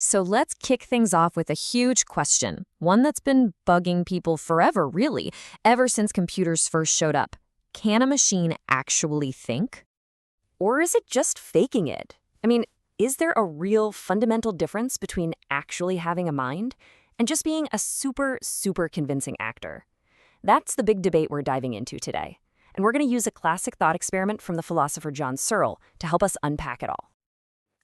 So let's kick things off with a huge question, one that's been bugging people forever, really, ever since computers first showed up. Can a machine actually think? Or is it just faking it? I mean, is there a real fundamental difference between actually having a mind and just being a super convincing actor? That's the big debate we're diving into today. And we're going to use a classic thought experiment from the philosopher John Searle to help us unpack it all.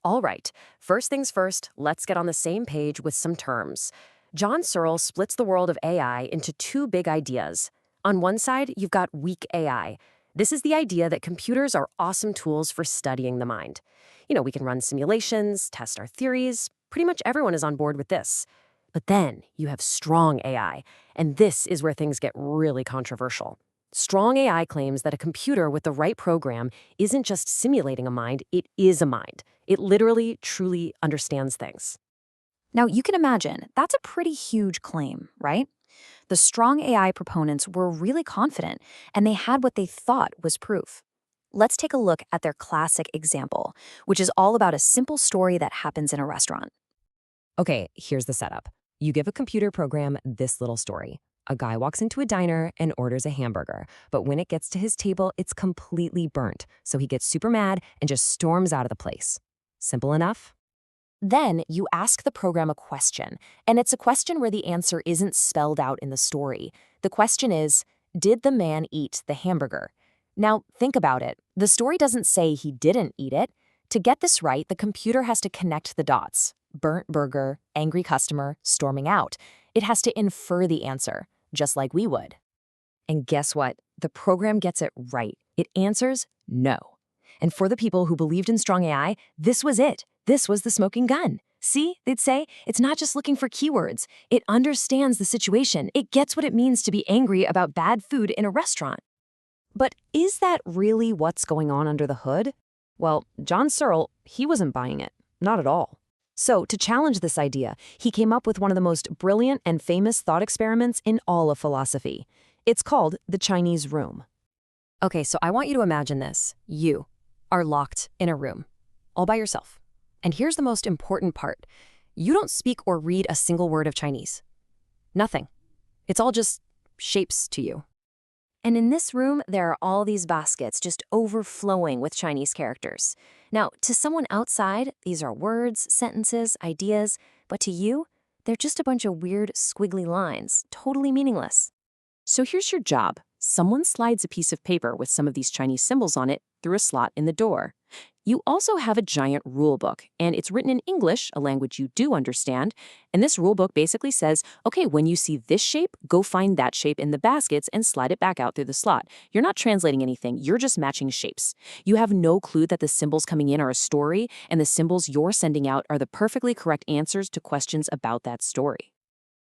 All right, first things first, let's get on the same page with some terms. John Searle splits the world of AI into two big ideas. On one side, you've got weak AI. This is the idea that computers are awesome tools for studying the mind. We can run simulations, test our theories. Pretty much everyone is on board with this. But then you have strong AI, and this is where things get really controversial. Strong AI claims that a computer with the right program isn't just simulating a mind, it is a mind. It literally, truly understands things. Now, you can imagine, that's a pretty huge claim, right? The strong AI proponents were really confident, and they had what they thought was proof. Let's take a look at their classic example, which is all about a simple story that happens in a restaurant. Okay, here's the setup. You give a computer program this little story. A guy walks into a diner and orders a hamburger, but when it gets to his table, it's completely burnt, so he gets super mad and just storms out of the place. Simple enough? Then you ask the program a question, and it's a question where the answer isn't spelled out in the story. The question is, did the man eat the hamburger? Now, think about it. The story doesn't say he didn't eat it. To get this right, the computer has to connect the dots. Burnt burger, angry customer, storming out. It has to infer the answer, just like we would. And guess what? The program gets it right. It answers no. And for the people who believed in strong AI, this was it. This was the smoking gun. See, they'd say, it's not just looking for keywords. It understands the situation. It gets what it means to be angry about bad food in a restaurant. But is that really what's going on under the hood? Well, John Searle, he wasn't buying it. Not at all. So, to challenge this idea, he came up with one of the most brilliant and famous thought experiments in all of philosophy. It's called the Chinese room. Okay, so I want you to imagine this. You are locked in a room, all by yourself. And here's the most important part. You don't speak or read a single word of Chinese. Nothing. It's all just shapes to you. And in this room, there are all these baskets just overflowing with Chinese characters. Now, to someone outside, these are words, sentences, ideas, but to you, they're just a bunch of weird, squiggly lines, totally meaningless. So here's your job. Someone slides a piece of paper with some of these Chinese symbols on it through a slot in the door. You also have a giant rule book, and it's written in English, a language you do understand. And this rule book basically says, okay, when you see this shape, go find that shape in the baskets and slide it back out through the slot. You're not translating anything, you're just matching shapes. You have no clue that the symbols coming in are a story, and the symbols you're sending out are the perfectly correct answers to questions about that story.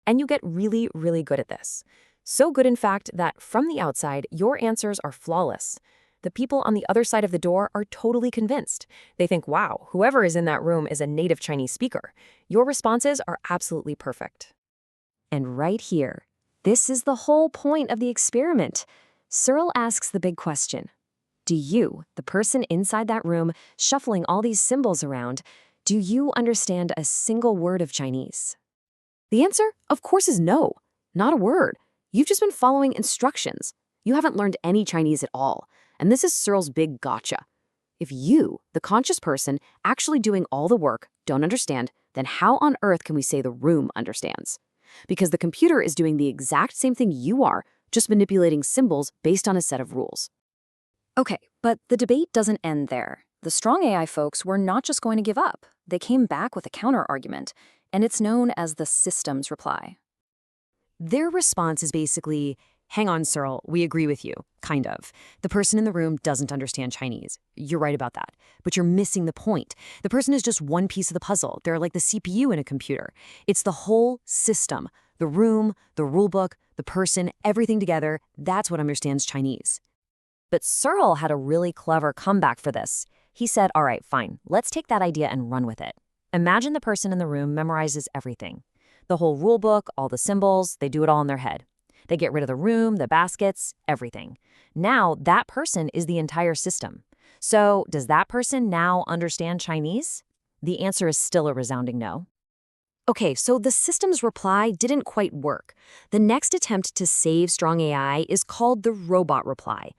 And you get really, really good at this. So good, in fact, that from the outside, your answers are flawless. The people on the other side of the door are totally convinced. They think, wow, whoever is in that room is a native Chinese speaker. Your responses are absolutely perfect. And right here, this is the whole point of the experiment. Searle asks the big question. Do you, the person inside that room, shuffling all these symbols around, do you understand a single word of Chinese? The answer, of course, is no. Not a word. You've just been following instructions. You haven't learned any Chinese at all. And this is Searle's big gotcha. If you, the conscious person, actually doing all the work, don't understand, then how on earth can we say the room understands? Because the computer is doing the exact same thing you are, just manipulating symbols based on a set of rules. Okay, but the debate doesn't end there. The strong AI folks were not just going to give up. They came back with a counter-argument, and it's known as the systems reply. Their response is basically, hang on, Searle, we agree with you, kind of. The person in the room doesn't understand Chinese. You're right about that. But you're missing the point. The person is just one piece of the puzzle. They're like the CPU in a computer. It's the whole system. The room, the rulebook, the person, everything together, that's what understands Chinese. But Searle had a really clever comeback for this. He said, all right, fine, let's take that idea and run with it. Imagine the person in the room memorizes everything. The whole rule book, all the symbols, they do it all in their head. They get rid of the room, the baskets, everything. Now that person is the entire system. So does that person now understand Chinese? The answer is still a resounding no. Okay, so the system's reply didn't quite work. The next attempt to save strong AI is called the robot reply.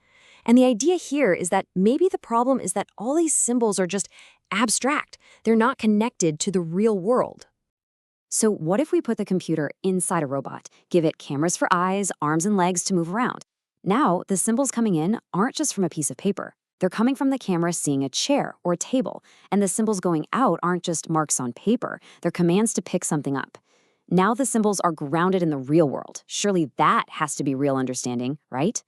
And the idea here is that maybe the problem is that all these symbols are just abstract. They're not connected to the real world. So what if we put the computer inside a robot, give it cameras for eyes, arms, and legs to move around? Now, the symbols coming in aren't just from a piece of paper. They're coming from the camera seeing a chair or a table, and the symbols going out aren't just marks on paper. They're commands to pick something up. Now the symbols are grounded in the real world. Surely that has to be real understanding, right?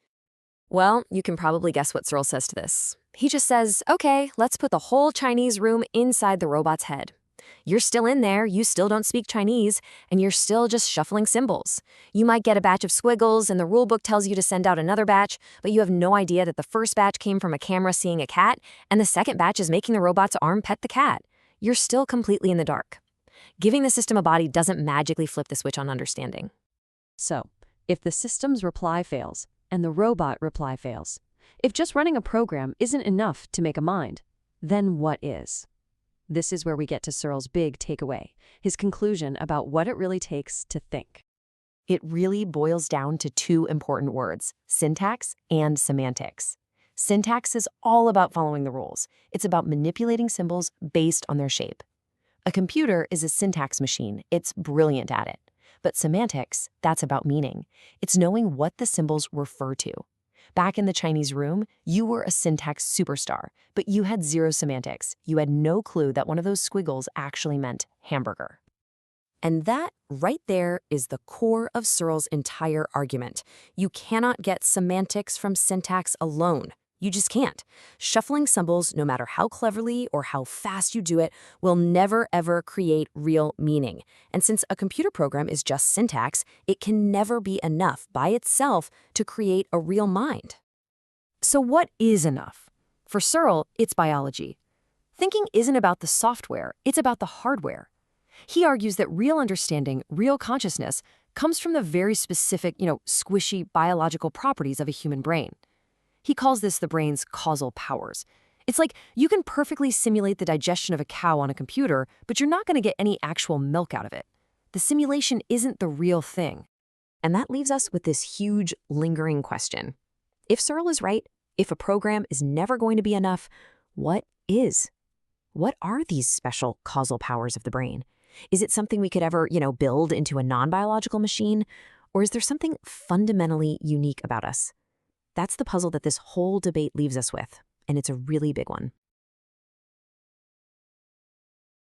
Well, you can probably guess what Searle says to this. He just says, okay, let's put the whole Chinese room inside the robot's head. You're still in there, you still don't speak Chinese, and you're still just shuffling symbols. You might get a batch of squiggles, and the rulebook tells you to send out another batch, but you have no idea that the first batch came from a camera seeing a cat, and the second batch is making the robot's arm pet the cat. You're still completely in the dark. Giving the system a body doesn't magically flip the switch on understanding. So, if the system's reply fails, and the robot reply fails, if just running a program isn't enough to make a mind, then what is? This is where we get to Searle's big takeaway, his conclusion about what it really takes to think. It really boils down to two important words, syntax and semantics. Syntax is all about following the rules. It's about manipulating symbols based on their shape. A computer is a syntax machine. It's brilliant at it. But semantics, that's about meaning. It's knowing what the symbols refer to. Back in the Chinese room, you were a syntax superstar, but you had zero semantics. You had no clue that one of those squiggles actually meant hamburger. And that, right there, is the core of Searle's entire argument. You cannot get semantics from syntax alone. You just can't. Shuffling symbols, no matter how cleverly or how fast you do it, will never ever create real meaning. And since a computer program is just syntax, it can never be enough by itself to create a real mind. So what is enough? For Searle, it's biology. Thinking isn't about the software, it's about the hardware. He argues that real understanding, real consciousness, comes from the very specific, squishy biological properties of a human brain. He calls this the brain's causal powers. It's like you can perfectly simulate the digestion of a cow on a computer, but you're not going to get any actual milk out of it. The simulation isn't the real thing. And that leaves us with this huge, lingering question. If Searle is right, if a program is never going to be enough, what is? What are these special causal powers of the brain? Is it something we could ever, build into a non-biological machine? Or is there something fundamentally unique about us? That's the puzzle that this whole debate leaves us with, and it's a really big one.